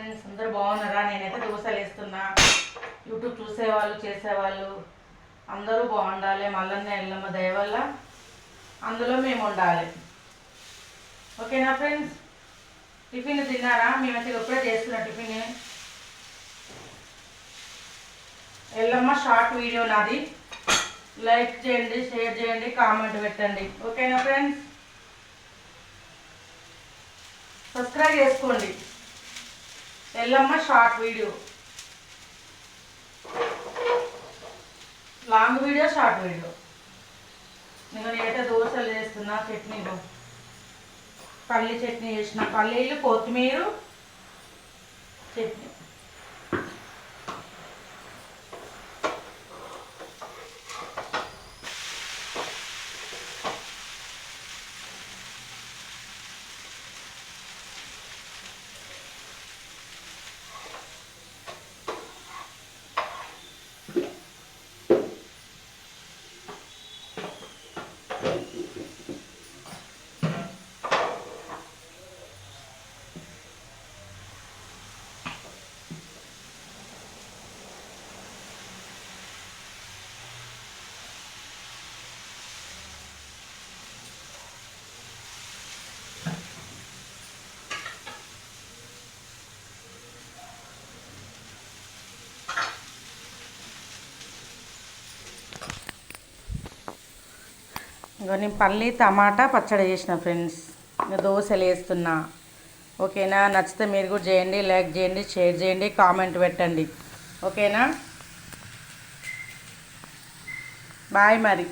Friends, అందరూ బాగున్నారా? నేనైతే దోశలు వేస్తున్నా. యూట్యూబ్ చూసేవాళ్ళు చేసేవాళ్ళు అందరూ బాగుండాలి. మల్లన్న ఎల్లమ్మ దయ వల్ల అందులో మేము ఉండాలి. ఓకేనా ఫ్రెండ్స్? టిఫిన్ తిన్నారా? మేమైతే ఎప్పుడే చేస్తున్నా టిఫిన్. ఎల్లమ్మ షార్ట్ వీడియో నాది. లైక్ చేయండి, షేర్ చేయండి, కామెంట్ పెట్టండి. ఓకేనా ఫ్రెండ్స్? సబ్స్క్రైబ్ చేసుకోండి. Yellamma short video, long video, short video. నేనైతే దోశలు చేస్తున్నా. చట్నీలు, పల్లి చట్నీ చేసిన, పల్లీలు, కొత్తిమీర చట్నీ. ఇంకా నేను పల్లి టమాటా పచ్చడి చేసిన ఫ్రెండ్స్. ఇంకా దోశలు వేస్తున్నా. ఓకేనా? నచ్చితే మీరు కూడా చేయండి, లైక్ చేయండి, షేర్ చేయండి, కామెంట్ పెట్టండి. ఓకేనా? బాయ్ మరి.